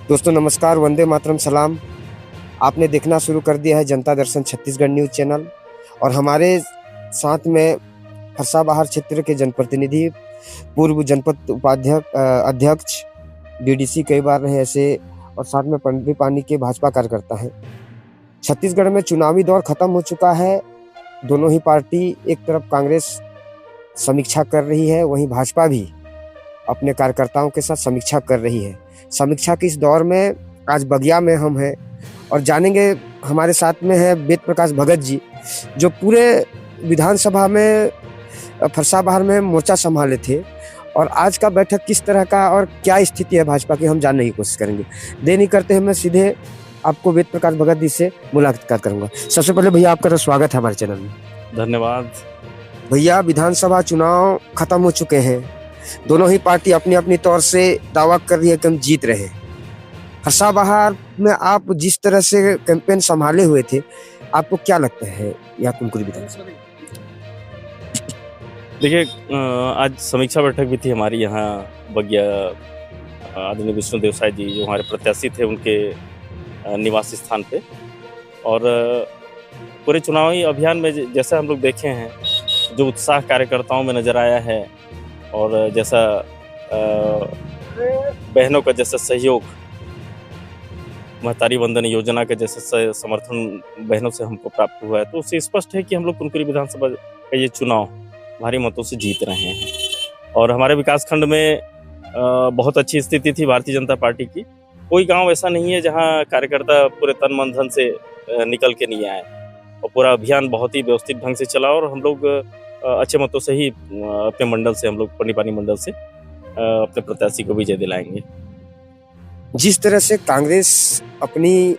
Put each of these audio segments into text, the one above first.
दोस्तों नमस्कार, वंदे मातरम, सलाम। आपने देखना शुरू कर दिया है जनता दर्शन छत्तीसगढ़ न्यूज़ चैनल और हमारे साथ में फरसाबहार क्षेत्र के जनप्रतिनिधि, पूर्व जनपद अध्यक्ष, डीडीसी कई बार रहे ऐसे और साथ में पंडरी पानी के भाजपा कार्यकर्ता हैं। छत्तीसगढ़ में चुनावी दौर खत्म हो चुका है। दोनों ही पार्टी, एक तरफ कांग्रेस समीक्षा कर रही है, वहीं भाजपा भी अपने कार्यकर्ताओं के साथ समीक्षा कर रही है। समीक्षा के इस दौर में आज बगिया में हम हैं और जानेंगे, हमारे साथ में है वेद प्रकाश भगत जी, जो पूरे विधानसभा में फरसाबहार में मोर्चा संभाले थे और आज का बैठक किस तरह का और क्या स्थिति है भाजपा की, हम जानने की कोशिश करेंगे। देर नहीं करते हैं, मैं सीधे आपको वेद प्रकाश भगत जी से मुलाकात करूंगा। सबसे पहले भैया आपका तो स्वागत है हमारे चैनल में। धन्यवाद भैया, विधानसभा चुनाव खत्म हो चुके हैं। दोनों ही पार्टी अपनी अपनी तौर से दावा कर रही है कि हम जीत रहे हैं। फरसाबहार में आप जिस तरह से कैंपेन संभाले हुए थे, आपको क्या लगता है यहाँ कुनकुरी विधानसभा? देखिए, आज समीक्षा बैठक भी थी हमारी यहाँ बगिया। आदरणीय विष्णुदेव साय जी जो हमारे प्रत्याशी थे उनके निवास स्थान पे, और पूरे चुनावी अभियान में जैसा हम लोग देखे हैं, जो उत्साह कार्यकर्ताओं में नज़र आया है और जैसा बहनों का जैसा सहयोग, महतारी वंदन योजना का जैसा समर्थन बहनों से हमको प्राप्त हुआ है, तो उससे स्पष्ट है कि हम लोग कुनकुरी विधानसभा का ये चुनाव भारी मतों से जीत रहे हैं। और हमारे विकासखंड में बहुत अच्छी स्थिति थी भारतीय जनता पार्टी की। कोई गांव ऐसा नहीं है जहां कार्यकर्ता पूरे तन मन धन से निकल के नहीं आए, और पूरा अभियान बहुत ही व्यवस्थित ढंग से चला और हम लोग अच्छे मतों से ही अपने मंडल से, हम लोग पंडरी पानी मंडल से अपने प्रत्याशी को विजय दिलाएंगे। जिस तरह से कांग्रेस अपनी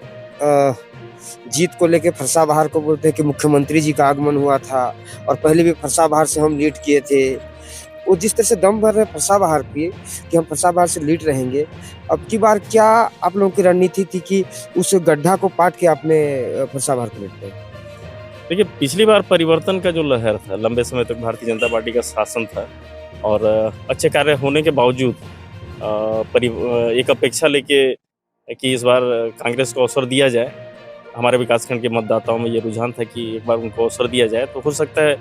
जीत को लेके फरसाबहार को बोलते हैं कि मुख्यमंत्री जी का आगमन हुआ था और पहले भी फरसाबहार से हम लीड किए थे, वो जिस तरह से दम भर रहे फरसाबहार पे कि हम फरसाबहार से लीड रहेंगे, अब की बार क्या आप लोगों की रणनीति थी कि उस गड्ढा को पाट के आपने फरसाबहार को लीड किया? देखिए, पिछली बार परिवर्तन का जो लहर था, लंबे समय तक भारतीय जनता पार्टी का शासन था और अच्छे कार्य होने के बावजूद एक अपेक्षा लेके कि इस बार कांग्रेस को अवसर दिया जाए। हमारे विकासखंड के मतदाताओं में ये रुझान था कि एक बार उनको अवसर दिया जाए तो हो सकता है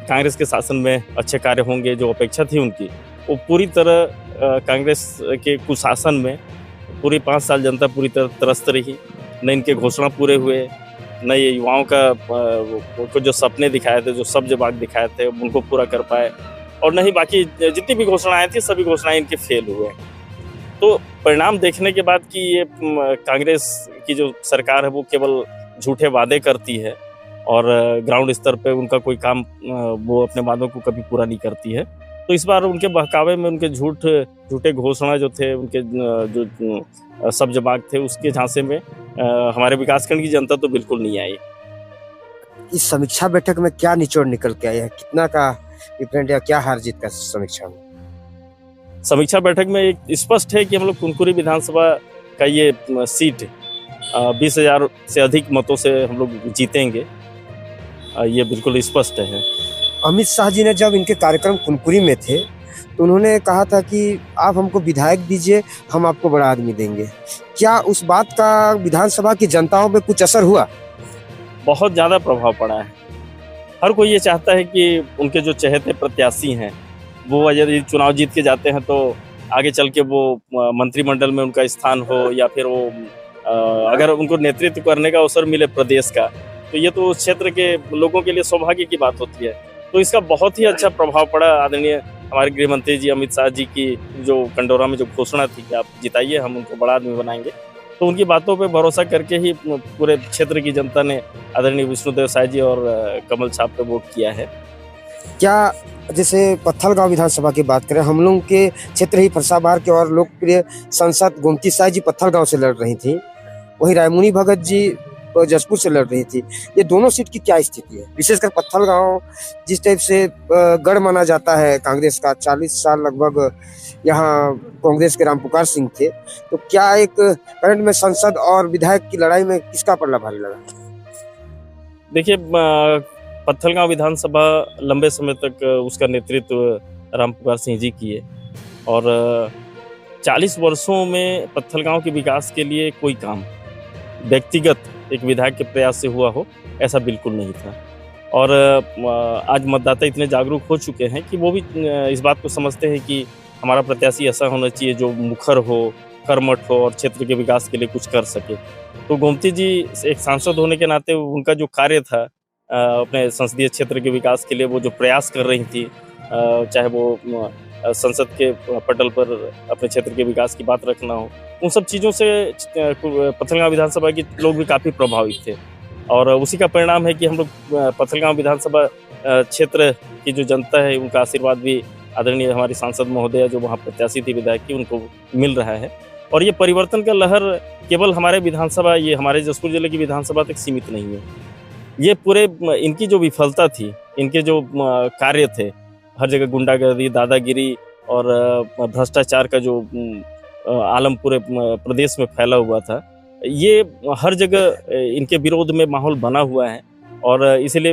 कांग्रेस के शासन में अच्छे कार्य होंगे। जो अपेक्षा थी उनकी, वो पूरी तरह कांग्रेस के कुशासन में पूरी 5 साल जनता पूरी तरह त्रस्त रही। न इनके घोषणा पूरे हुए, न ये युवाओं को जो सपने दिखाए थे, जो सब्ज बाग दिखाए थे, उनको पूरा कर पाए, और न ही बाकी जितनी भी घोषणाएं थी सभी घोषणाएं इनके फेल हुए। तो परिणाम देखने के बाद कि ये कांग्रेस की जो सरकार है वो केवल झूठे वादे करती है और ग्राउंड स्तर पे उनका कोई काम वो अपने वादों को कभी पूरा नहीं करती है। तो इस बार उनके बहकावे में उनके झूठे घोषणा जो थे, उनके जो सब्ज बाग थे, उसके झांसे में हमारे विकासखंड की जनता तो बिल्कुल नहीं आई। इस समीक्षा बैठक में क्या निचोड़ निकल के आया है? कितना का डिफरेंट या क्या हार जीत का समीक्षा में? समीक्षा बैठक में एक स्पष्ट है कि हम लोग कुनकुरी विधानसभा का ये सीट 20,000 से अधिक मतों से हम लोग जीतेंगे, ये बिल्कुल स्पष्ट है। अमित शाह जी ने जब इनके कार्यक्रम कुनकुरी में थे तो उन्होंने कहा था कि आप हमको विधायक दीजिए, हम आपको बड़ा आदमी देंगे। क्या उस बात का विधानसभा की जनताओं पे कुछ असर हुआ? बहुत ज़्यादा प्रभाव पड़ा है। हर कोई ये चाहता है कि उनके जो चहेते प्रत्याशी हैं वो यदि चुनाव जीत के जाते हैं तो आगे चल के वो मंत्रिमंडल में उनका स्थान हो, या फिर वो अगर उनको नेतृत्व करने का अवसर मिले प्रदेश का, तो ये तो उस क्षेत्र के लोगों के लिए सौभाग्य की बात होती है। तो इसका बहुत ही अच्छा प्रभाव पड़ा। आदरणीय हमारे गृह मंत्री जी अमित शाह जी की जो कंडोरा में जो घोषणा थी कि आप जिताइए, हम उनको बड़ा आदमी बनाएंगे, तो उनकी बातों पे भरोसा करके ही पूरे क्षेत्र की जनता ने आदरणीय विष्णुदेव साय जी और कमल छाप पे वोट किया है। क्या जैसे पत्थलगांव विधानसभा की बात करें, हम लोग के क्षेत्र ही फरसाबहार के और लोकप्रिय सांसद गोमती साय जी पत्थलगांव से लड़ रही थी, वहीं रायमुनी भगत जी जसपुर से लड़ रही थी। ये दोनों सीट की क्या स्थिति है? विशेषकर पत्थलगांव जिस टाइप से गढ़ माना जाता है कांग्रेस का, 40 साल लगभग यहाँ कांग्रेस के रामपुकार सिंह थे, तो क्या एक करंट में संसद और विधायक की लड़ाई में किसका पल्ला भारी लगा? देखिए, पत्थलगांव विधानसभा लंबे समय तक उसका नेतृत्व रामपुकार सिंह जी किए, और 40 वर्षों में पत्थलगांव के विकास के लिए कोई काम व्यक्तिगत एक विधायक के प्रयास से हुआ हो, ऐसा बिल्कुल नहीं था। और आज मतदाता इतने जागरूक हो चुके हैं कि वो भी इस बात को समझते हैं कि हमारा प्रत्याशी ऐसा होना चाहिए जो मुखर हो, कर्मठ हो और क्षेत्र के विकास के लिए कुछ कर सके। तो गोमती जी एक सांसद होने के नाते उनका जो कार्य था अपने संसदीय क्षेत्र के विकास के लिए, वो जो प्रयास कर रही थी, चाहे वो संसद के पटल पर अपने क्षेत्र के विकास की बात रखना हो, उन सब चीज़ों से पत्थलगांव विधानसभा के लोग भी काफ़ी प्रभावित थे। और उसी का परिणाम है कि हम लोग पत्थलगांव विधानसभा क्षेत्र की जो जनता है, उनका आशीर्वाद भी आदरणीय हमारी सांसद महोदया जो वहाँ प्रत्याशी थी विधायक की, उनको मिल रहा है। और ये परिवर्तन का लहर केवल हमारे विधानसभा, ये हमारे जसपुर जिले की विधानसभा तक सीमित नहीं है। ये पूरे इनकी जो विफलता थी, इनके जो कार्य थे, हर जगह गुंडागर्दी, दादागिरी और भ्रष्टाचार का जो आलम पूरे प्रदेश में फैला हुआ था, ये हर जगह इनके विरोध में माहौल बना हुआ है। और इसीलिए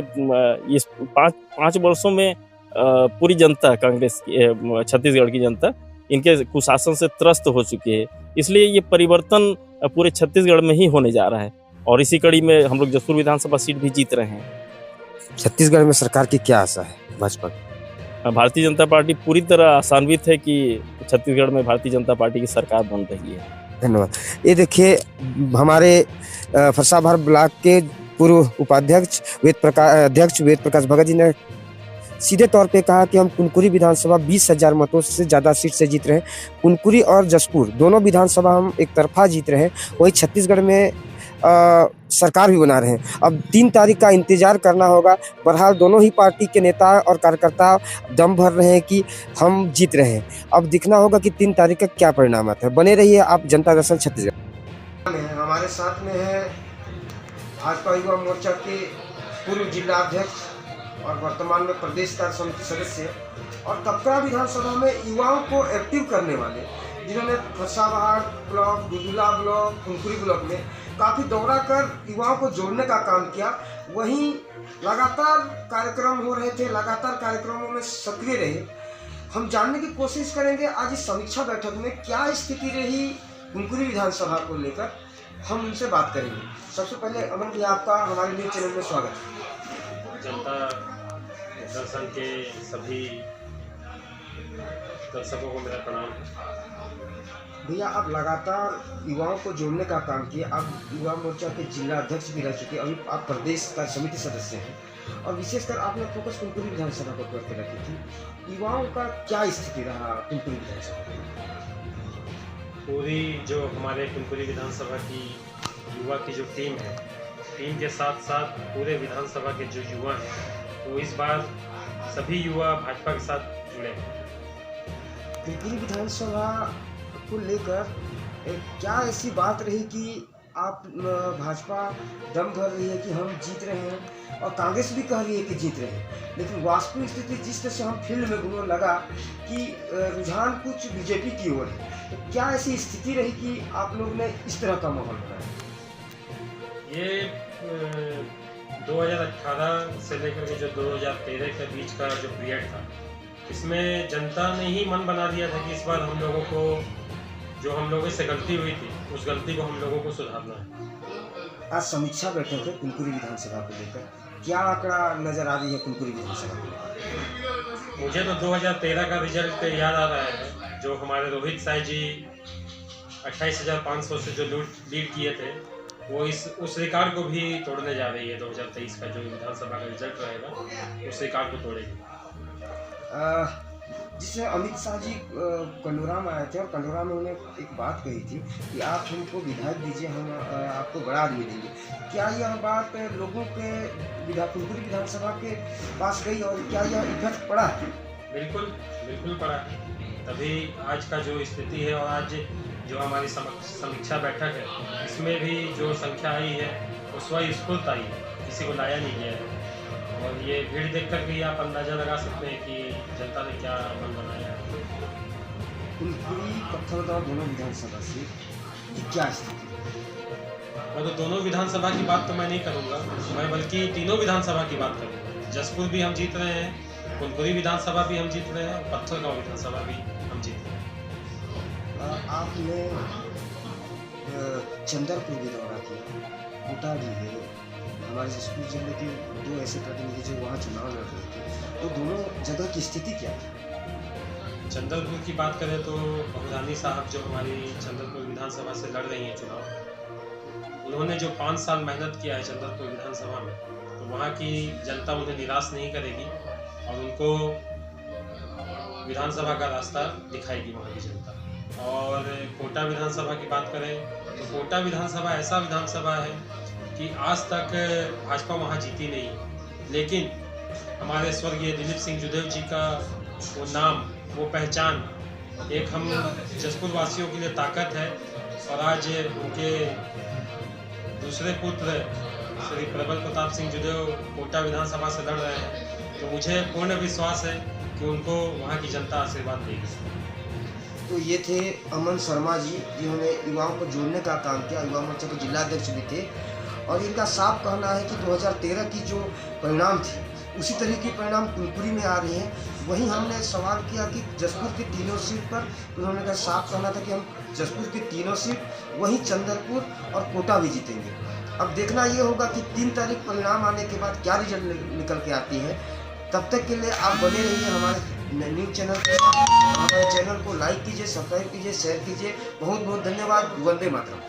इस पाँच वर्षों में पूरी जनता, कांग्रेस की, छत्तीसगढ़ की जनता इनके कुशासन से त्रस्त हो चुकी है। इसलिए ये परिवर्तन पूरे छत्तीसगढ़ में ही होने जा रहा है और इसी कड़ी में हम लोग जसपुर विधानसभा सीट भी जीत रहे हैं। छत्तीसगढ़ में सरकार की क्या आशा है भाजपा की? भारतीय जनता पार्टी पूरी तरह आशान्वित है कि छत्तीसगढ़ में भारतीय जनता पार्टी की सरकार बन रही है। धन्यवाद। ये देखिए, हमारे फरसाबहार ब्लॉक के पूर्व उपाध्यक्ष अध्यक्ष वेद प्रकाश भगत जी ने सीधे तौर पे कहा कि हम कुनकुरी विधानसभा 20,000 मतों से ज़्यादा सीट से जीत रहे हैं। कुनकुरी और जसपुर दोनों विधानसभा हम एक तरफा जीत रहे हैं, वही छत्तीसगढ़ में सरकार भी बना रहे हैं। अब 3 तारीख का इंतजार करना होगा। बहरहाल दोनों ही पार्टी के नेता और कार्यकर्ता दम भर रहे हैं कि हम जीत रहे हैं। अब दिखना होगा कि 3 तारीख का क्या परिणाम आता है। बने रहिए आप जनता दर्शन छत्तीसगढ़। हमारे साथ में है भाजपा युवा मोर्चा के पूर्व जिला अध्यक्ष और वर्तमान में प्रदेश कार्य समिति सदस्य और कपकड़ा विधानसभा में युवाओं को एक्टिव करने वाले, जिन्होंने Farsabahar block, Dudula block, Kunkuri block में काफ़ी दौरा कर युवाओं को जोड़ने का काम किया। वहीं लगातार कार्यक्रम हो रहे थे, लगातार कार्यक्रमों में सक्रिय रहे। हम जानने की कोशिश करेंगे आज इस समीक्षा बैठक में क्या स्थिति रही कुनकुरी विधानसभा को लेकर, हम उनसे बात करेंगे। सबसे पहले अमन जी, आपका हमारे न्यूज़ चैनल में स्वागत है। जनता दर्शन के सभी दर्शकों को मेरा प्रणाम। भैया, आप लगातार युवाओं को जोड़ने का काम किए, आप युवा मोर्चा के जिला अध्यक्ष भी रह चुके, अभी आप प्रदेश कार्य समिति सदस्य हैं और विशेषकर आपने फोकस कुनकुरी विधानसभा पर करके रखी थी। युवाओं का क्या स्थिति रहा कुनकुरी विधानसभा में? पूरी जो हमारे कुनकुरी विधानसभा की युवा की जो टीम है, टीम के साथ साथ पूरे विधानसभा के जो युवा हैं, वो इस बार सभी युवा भाजपा के साथ जुड़े हैं। कुनकुरी विधानसभा को लेकर क्या ऐसी बात रही कि आप भाजपा दम भर रही है कि हम जीत रहे हैं और कांग्रेस भी कह रही है कि जीत रहे हैं, लेकिन वास्तविक स्थिति जिस तरह से हम फील्ड में घूमने लगा कि रुझान कुछ बीजेपी की ओर है, तो क्या ऐसी स्थिति रही कि आप लोग ने इस तरह का माहौल बनाया? ये 2018 से लेकर के जो 2013 के बीच का जो पीरियड था, इसमें जनता ने ही मन बना दिया था कि इस बार हम लोगों को, जो हम लोगों से गलती हुई थी, उस गलती को हम लोगों को सुधारना है। आज समीक्षा बैठक है कुनकुरी विधानसभा को लेकर, क्या आंकड़ा नजर आ रही है कुनकुरी विधानसभा को? मुझे तो 2013 का रिजल्ट याद आ रहा है, जो हमारे रोहित साई जी 28,500 से जो लीड किए थे, वो उस रिकॉर्ड को भी तोड़ने जा रही है। 2023 का जो विधानसभा का रिजल्ट रहेगा, उस रिकॉर्ड को तोड़ेगी। जिससे अमित शाह जी कंडोरा में आए थे और कंडोरा में उन्होंने एक बात कही थी कि आप हमको विधायक दीजिए, हम आपको बड़ा आदमी देंगे। क्या यह बात लोगों के कुनकुरी विधानसभा के पास गई और क्या यह इफेक्ट पड़ा है? बिल्कुल पड़ा है। तभी आज का जो स्थिति है और आज जो हमारी समीक्षा बैठक है, इसमें भी जो संख्या आई है वो स्वस्फूर्त आई है, किसी को लाया नहीं गया है। और ये भीड़ देखकर भी आप अंदाज़ा लगा सकते हैं कि जनता ने क्या मन बनाया है। कुनकुरी पत्थलगांव दोनों विधानसभा से क्या स्थिति? मैं तो दोनों विधानसभा की बात तो मैं नहीं करूँगा, मैं बल्कि तीनों विधानसभा की बात करूँगा। जसपुर भी हम जीत रहे हैं, कुनकुरी विधानसभा भी हम जीत रहे हैं और पत्थलगांव विधानसभा भी हम जीत रहे हैं। आपने चंदरपुर भी दौरा किया, कोटा भी है, हमारे जसपुर जिले के 2 ऐसे प्रतिनिधि जो वहाँ चुनाव लड़ रहे थे, तो दोनों जगह की स्थिति क्या है? चंदरपुर की बात करें तो बहुरानी साहब जो हमारी चंदरपुर विधानसभा से लड़ रही हैं चुनाव, उन्होंने जो 5 साल मेहनत किया है चंदरपुर विधानसभा में, तो वहाँ की जनता उन्हें निराश नहीं करेगी और उनको विधानसभा का रास्ता दिखाएगी वहाँ की जनता। और कोटा विधानसभा की बात करें तो कोटा विधानसभा ऐसा विधानसभा है कि आज तक भाजपा वहाँ जीती नहीं, लेकिन हमारे स्वर्गीय दिलीप सिंह जुदेव जी का वो नाम, वो पहचान एक हम जसपुर वासियों के लिए ताकत है। और आज उनके दूसरे पुत्र श्री प्रबल प्रताप सिंह जुदेव कोटा विधानसभा से लड़ रहे हैं, तो मुझे पूर्ण विश्वास है कि उनको वहाँ की जनता आशीर्वाद देगी। तो ये थे अमन शर्मा जी, जिन्होंने युवाओं को जोड़ने का काम किया, युवा मोर्चा के जिलाध्यक्ष भी थे, और इनका साफ कहना है कि 2013 की जो परिणाम थे उसी तरह के परिणाम कुनकुरी में आ रहे हैं। वहीं हमने सवाल किया कि जसपुर की तीनों सीट पर, उन्होंने कहा, साफ कहना था कि हम जसपुर की तीनों सीट, वहीं चंदरपुर और कोटा भी जीतेंगे। अब देखना ये होगा कि 3 तारीख परिणाम आने के बाद क्या रिजल्ट निकल के आती है। तब तक के लिए आप बने रहिए हमारे न्यूज़ चैनल पर। हमारे चैनल को लाइक कीजिए, सब्सक्राइब कीजिए, शेयर कीजिए। बहुत बहुत धन्यवाद। वंदे मातरम।